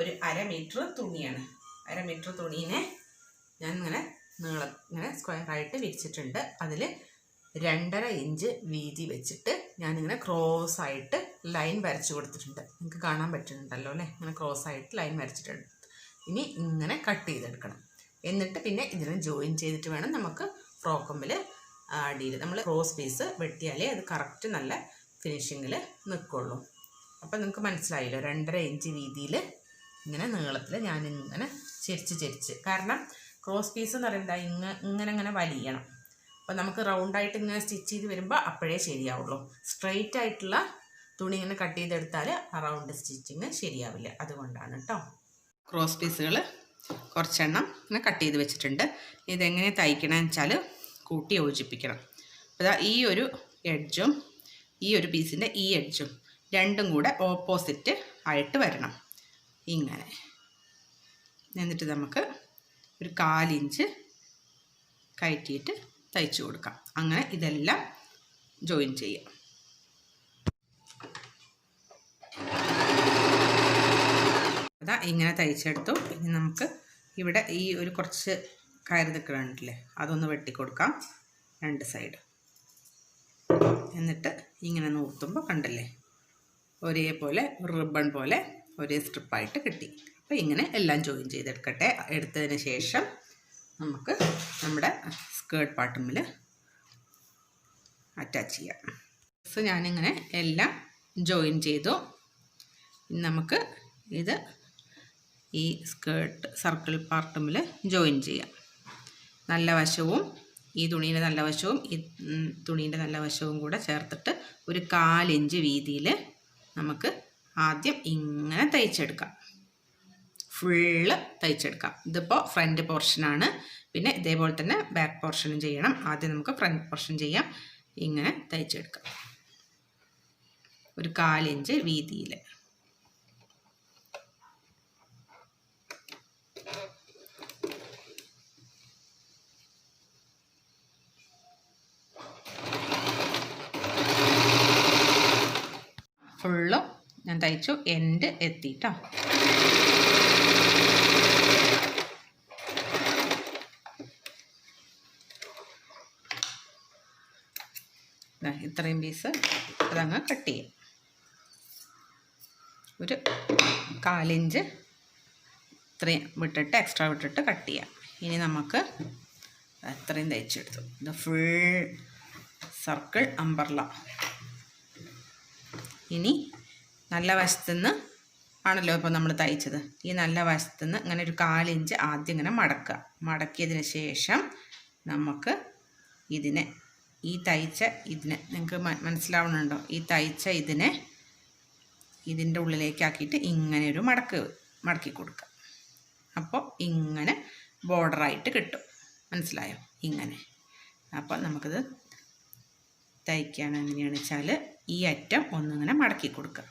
ഒരു 1/2 മീറ്റർ തുണിയാണ്. 1/2 മീറ്റർ തുണീനെ ഞാൻ ഇങ്ങനെ സ്ക്വയർ ആയിട്ട് വിരിച്ചിട്ടുണ്ട്. അതിൽ 2.5 ഇഞ്ച് വീതി വെച്ചിട്ട് ഞാനിങ്ങനെ ക്രോസ് ആയിട്ട് ലൈൻ വരച്ചു കൊടുത്തിട്ടുണ്ട്. നിങ്ങൾക്ക് കാണാൻ പറ്റുന്നുണ്ടല്ലോ അല്ലേ? ഇങ്ങനെ ക്രോസ് ആയിട്ട് ലൈൻ വരച്ചിട്ടുണ്ട്. ഇനി ഇങ്ങനെ കട്ട് ചെയ്തെടുക്കണം. എന്നിട്ട് പിന്നെ ഇതിനെ ജോയിൻ ചെയ്തിട്ട് വേണം നമുക്ക് ഫ്രോക്കുമ്പിൽ അടിയിൽ നമ്മൾ ക്രോസ് പീസ് വെട്ടിയാലേ അത് കറക്റ്റ് നല്ല ഫിനിഷിങ്ങിൽ നിൽക്കുള്ളൂ. അപ്പം നിങ്ങൾക്ക് മനസ്സിലായല്ലോ, 2.5 ഇഞ്ച് വീതിയിൽ ഇങ്ങനെ നീളത്തിൽ ഞാനിങ്ങനെ ചെരിച്ച് കാരണം ക്രോസ് പീസ് എന്ന് പറയുന്നത് ഇങ്ങനെ വലിയണം. അപ്പോൾ നമുക്ക് റൗണ്ടായിട്ട് ഇങ്ങനെ സ്റ്റിച്ച് ചെയ്ത് വരുമ്പോൾ അപ്പോഴേ ശരിയാവുള്ളൂ. സ്ട്രെയിറ്റ് ആയിട്ടുള്ള തുണി ഇങ്ങനെ കട്ട് ചെയ്തെടുത്താൽ ആ റൗണ്ട് സ്റ്റിച്ചിങ് ശരിയാവില്ല. അതുകൊണ്ടാണ് കേട്ടോ. ക്രോസ് പീസുകൾ കുറച്ചെണ്ണം ഇങ്ങനെ കട്ട് ചെയ്ത് വെച്ചിട്ടുണ്ട്. ഇതെങ്ങനെ തയ്ക്കണമെന്ന് വെച്ചാൽ കൂട്ടി യോജിപ്പിക്കണം. അപ്പോൾ ഈ ഒരു എഡ്ജും ഈ ഒരു പീസിൻ്റെ ഈ എഡ്ജും രണ്ടും കൂടെ ഓപ്പോസിറ്റ് ആയിട്ട് വരണം ഇങ്ങനെ. എന്നിട്ട് നമുക്ക് ഒരു 1/4 ഇഞ്ച് കയറ്റിയിട്ട് തയ്ച്ചു കൊടുക്കാം. അങ്ങനെ ഇതെല്ലാം ജോയിൻ ചെയ്യാം. അതാ ഇങ്ങനെ തയ്ച്ചെടുത്തു. ഇനി നമുക്ക് ഇവിടെ ഈ ഒരു കുറച്ച് കയറി നിൽക്കണില്ലേ, അതൊന്ന് വെട്ടിക്കൊടുക്കാം 2 സൈഡ്. എന്നിട്ട് ഇങ്ങനെ നൂർത്തുമ്പോൾ കണ്ടല്ലേ, ഒരേപോലെ റിബൺ പോലെ ഒരേ സ്ട്രിപ്പായിട്ട് കിട്ടി. അപ്പോൾ ഇങ്ങനെ എല്ലാം ജോയിൻ ചെയ്തെടുക്കട്ടെ. എടുത്തതിന് ശേഷം നമുക്ക് നമ്മുടെ സ്കേർട്ട് പാർട്ടുമ്മിൽ അറ്റാച്ച് ചെയ്യാം. സോ ഞാനിങ്ങനെ എല്ലാം ജോയിൻ ചെയ്തു. നമുക്ക് ഇത് ഈ സ്കേർട്ട് സർക്കിൾ പാർട്ടുമ്മിൽ ജോയിൻ ചെയ്യാം. നല്ല വശവും ഈ തുണീൻ്റെ നല്ല വശവും ഈ തുണീൻ്റെ നല്ല വശവും കൂടെ ചേർത്തിട്ട് ഒരു 1/4 ഇഞ്ച് വീതിയിൽ നമുക്ക് ആദ്യം ഇങ്ങനെ തയ്ച്ചെടുക്കാം. ഫുള്ള് തയ്ച്ചെടുക്കാം. ഇതിപ്പോൾ ഫ്രണ്ട് പോർഷനാണ്. പിന്നെ ഇതേപോലെ തന്നെ ബാക്ക് പോർഷനും ചെയ്യണം. ആദ്യം നമുക്ക് ഫ്രണ്ട് പോർഷൻ ചെയ്യാം. ഇങ്ങനെ തയ്ച്ചെടുക്കാം ഒരു 1/4 ഇഞ്ച് വീതിയിൽ. ഫുള്ളും ഞാൻ തയ്ച്ചു, എൻഡ് എത്തിട്ടോ. ഇത്രയും പീസ് അതങ്ങ് കട്ട് ചെയ്യാം. ഒരു 1/4 ഇഞ്ച് ഇത്രയും വിട്ടിട്ട് എക്സ്ട്രാ വിട്ടിട്ട് കട്ട് ചെയ്യാം. ഇനി നമുക്ക് ഇത്രയും തയ്ച്ചെടുത്തു. ഇത് ഫുൾ സർക്കിൾ അംബർല. ഇനി നല്ല വശത്തുനിന്ന് ആണല്ലോ ഇപ്പോൾ നമ്മൾ തയ്ച്ചത്. ഈ നല്ല വശത്തുനിന്ന് ഇങ്ങനെ ഒരു 1/4 ഇഞ്ച് ആദ്യം ഇങ്ങനെ മടക്കുക. മടക്കിയതിന് ശേഷം നമുക്ക് ഇതിനെ ഈ തയ്ച്ച ഇതിനെ നിങ്ങൾക്ക് മനസ്സിലാവുന്നുണ്ടോ? ഈ തയ്ച്ച ഇതിനെ ഇതിൻ്റെ ഉള്ളിലേക്കാക്കിയിട്ട് ഇങ്ങനെ ഒരു മടക്കി കൊടുക്കുക. അപ്പോൾ ഇങ്ങനെ ബോർഡറായിട്ട് കിട്ടും. മനസ്സിലായോ? ഇങ്ങനെ. അപ്പോൾ നമുക്കിത് തയ്ക്കാൻ എങ്ങനെയാണെന്ന് വെച്ചാൽ ഈ അറ്റം ഒന്നിങ്ങനെ മടക്കി കൊടുക്കുക.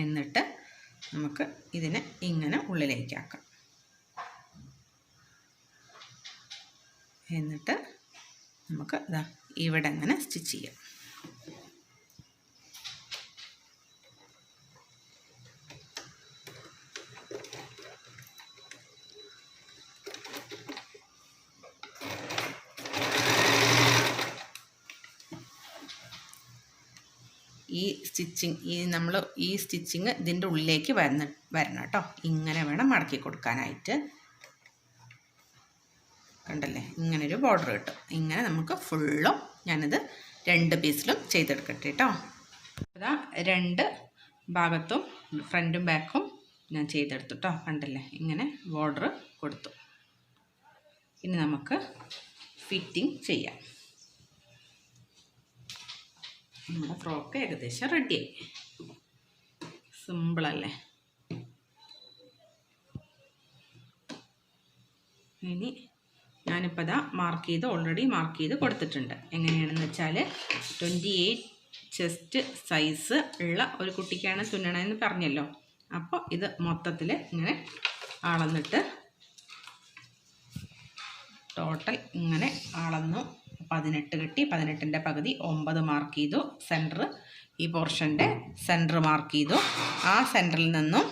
എന്നിട്ട് നമുക്ക് ഇതിനെ ഇങ്ങനെ ഉള്ളിലേക്കാക്കാം. എന്നിട്ട് നമുക്ക് ഇതാ ഇവിടെ ഇങ്ങനെ സ്റ്റിച്ച് ചെയ്യാം. ഈ സ്റ്റിച്ചിങ് ഇതിൻ്റെ ഉള്ളിലേക്ക് വരണം കേട്ടോ. ഇങ്ങനെ വേണം മടക്കി കൊടുക്കാനായിട്ട്. കണ്ടല്ലേ, ഇങ്ങനൊരു ബോർഡർ കിട്ടും. ഇങ്ങനെ നമുക്ക് ഫുള്ളും ഞാനിത് 2 പീസിലും ചെയ്തെടുക്കട്ടെ കേട്ടോ. അതാ 2 ഭാഗത്തും ഫ്രണ്ടും ബാക്കും ഞാൻ ചെയ്തെടുത്തു കേട്ടോ. കണ്ടല്ലേ, ഇങ്ങനെ ബോർഡർ കൊടുത്തു. ഇനി നമുക്ക് ഫിറ്റിംഗ് ചെയ്യാം. നമ്മുടെ ഫ്രോക്ക് ഏകദേശം റെഡിയായി. സിമ്പിളല്ലേ? ഇനി ഞാനിപ്പോൾ ഇതാ ഓൾറെഡി മാർക്ക് ചെയ്ത് കൊടുത്തിട്ടുണ്ട്. എങ്ങനെയാണെന്ന് വെച്ചാൽ 28 ചെസ്റ്റ് സൈസ് ഉള്ള ഒരു കുട്ടിക്കാണ് തുന്നണമെന്ന് പറഞ്ഞല്ലോ. അപ്പോൾ ഇത് മൊത്തത്തിൽ ഇങ്ങനെ അളന്നിട്ട് ടോട്ടൽ ഇങ്ങനെ അളന്നു. 18 കിട്ടി. 18ൻ്റെ പകുതി 9 മാർക്ക് ചെയ്തു. സെൻറ്റർ, ഈ പോർഷൻ്റെ സെൻറ്റർ മാർക്ക് ചെയ്തു. ആ സെൻറ്ററിൽ നിന്നും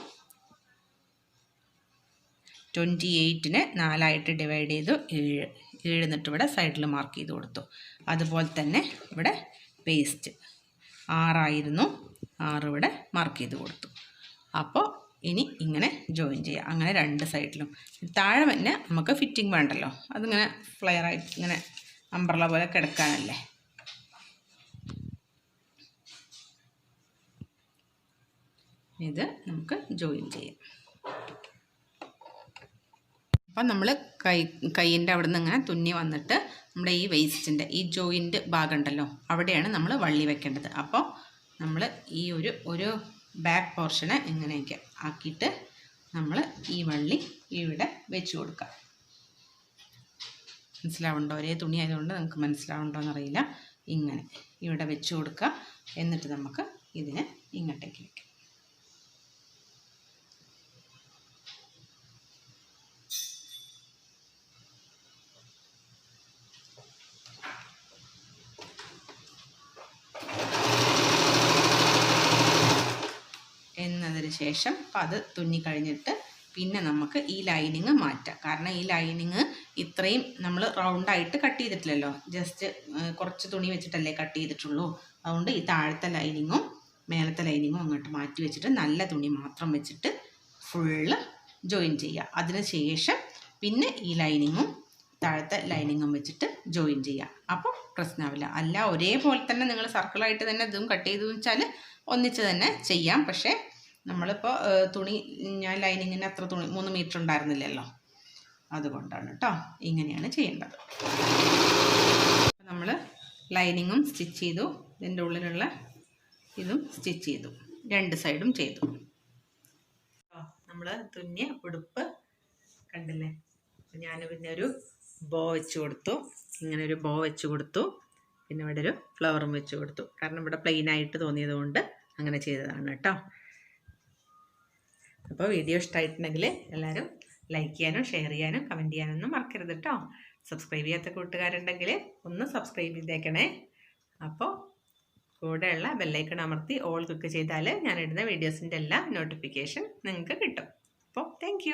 28നെ 4 ഡിവൈഡ് ചെയ്തു. 7 എന്നിട്ട് ഇവിടെ സൈഡിൽ മാർക്ക് ചെയ്ത് കൊടുത്തു. അതുപോലെ തന്നെ ഇവിടെ വേസ്റ്റ് 6 ആയിരുന്നു, 6 ഇവിടെ മാർക്ക് ചെയ്ത് കൊടുത്തു. അപ്പോൾ ഇനി ഇങ്ങനെ ജോയിൻ ചെയ്യാം. അങ്ങനെ 2 സൈഡിലും. താഴെ തന്നെ നമുക്ക് ഫിറ്റിംഗ് വേണ്ടല്ലോ, അതിങ്ങനെ ഫ്ലെയറായിട്ട് ഇങ്ങനെ അംബ്രല പോലെ കിടക്കാനല്ലേ. ഇത് നമുക്ക് ജോയിൻ ചെയ്യാം. അപ്പം നമ്മൾ കൈയിൻ്റെ അവിടെ നിന്ന് ഇങ്ങനെ തുന്നി വന്നിട്ട് നമ്മുടെ ഈ വേസ്റ്റിൻ്റെ ഈ ജോയിൻ്റ് ഭാഗം ഉണ്ടല്ലോ, അവിടെയാണ് നമ്മൾ വള്ളി വെക്കേണ്ടത്. അപ്പോൾ നമ്മൾ ഈ ഒരു ബാക്ക് പോർഷനെ ഇങ്ങനെയൊക്കെ ആക്കിയിട്ട് നമ്മൾ ഈ വള്ളി ഇവിടെ വെച്ച് കൊടുക്കാം. മനസ്സിലാവുണ്ടോ? ഒരേ തുണി ആയതുകൊണ്ട് നമുക്ക് മനസ്സിലാവുണ്ടോ എന്നറിയില്ല. ഇങ്ങനെ ഇവിടെ വെച്ച് കൊടുക്കുക. എന്നിട്ട് നമുക്ക് ഇതിനെ ഇങ്ങോട്ടേക്ക് വയ്ക്കാം. എന്നതിന് ശേഷം അത് തുന്നി കഴിഞ്ഞിട്ട് പിന്നെ നമുക്ക് ഈ ലൈനിങ് മാറ്റാം. കാരണം ഈ ലൈനിങ് ഇത്രയും നമ്മൾ റൗണ്ടായിട്ട് കട്ട് ചെയ്തിട്ടില്ലല്ലോ, ജസ്റ്റ് കുറച്ച് തുണി വെച്ചിട്ടല്ലേ കട്ട് ചെയ്തിട്ടുള്ളൂ. അതുകൊണ്ട് ഈ താഴത്തെ ലൈനിങ്ങും മേലത്തെ ലൈനിങ്ങും അങ്ങോട്ട് മാറ്റി വെച്ചിട്ട് നല്ല തുണി മാത്രം വെച്ചിട്ട് ഫുള്ള് ജോയിൻ ചെയ്യുക. അതിന് ശേഷം പിന്നെ ഈ ലൈനിങ്ങും താഴത്തെ ലൈനിങ്ങും വെച്ചിട്ട് ജോയിൻ ചെയ്യുക. അപ്പോൾ പ്രശ്നമാവില്ല. അല്ല ഒരേപോലെ തന്നെ നിങ്ങൾ സർക്കിളായിട്ട് തന്നെ ഇതും കട്ട് ചെയ്തു വെച്ചാൽ ഒന്നിച്ച് തന്നെ ചെയ്യാം. പക്ഷേ നമ്മളിപ്പോൾ തുണി, ഞാൻ ലൈനിങ്ങിന് അത്ര തുണി 3 മീറ്റർ ഉണ്ടായിരുന്നില്ലല്ലോ, അതുകൊണ്ടാണ് കേട്ടോ ഇങ്ങനെയാണ് ചെയ്യേണ്ടത്. നമ്മൾ ലൈനിങ്ങും സ്റ്റിച്ച് ചെയ്തു, ഇതിൻ്റെ ഉള്ളിലുള്ള ഇതും സ്റ്റിച്ച് ചെയ്തു, 2 സൈഡും ചെയ്തു. നമ്മൾ തുന്നിയ ഉടുപ്പ് കണ്ടില്ലേ. ഞാൻ പിന്നെ ഒരു ബോ വെച്ച് കൊടുത്തു, ഇങ്ങനെ ഒരു ബോ വെച്ച് കൊടുത്തു. പിന്നെ ഇവിടെ ഒരു ഫ്ലവറും വെച്ച് കൊടുത്തു. കാരണം ഇവിടെ പ്ലെയിനായിട്ട് തോന്നിയത് കൊണ്ട് അങ്ങനെ ചെയ്തതാണ് കേട്ടോ. അപ്പോൾ വീഡിയോ ഇഷ്ടമായിട്ടുണ്ടെങ്കിൽ എല്ലാവരും ലൈക്ക് ചെയ്യാനും ഷെയർ ചെയ്യാനും കമൻറ്റ് ചെയ്യാനൊന്നും മറക്കരുത് കേട്ടോ. സബ്സ്ക്രൈബ് ചെയ്യാത്ത കൂട്ടുകാരുണ്ടെങ്കിൽ ഒന്ന് സബ്സ്ക്രൈബ് ചെയ്തേക്കണേ. അപ്പോൾ കൂടെയുള്ള ബെല്ലൈക്കൺ അമർത്തി ഓൾ ക്ലിക്ക് ചെയ്താൽ ഞാനിടുന്ന വീഡിയോസിൻ്റെ എല്ലാ നോട്ടിഫിക്കേഷൻ നിങ്ങൾക്ക് കിട്ടും. അപ്പോൾ താങ്ക്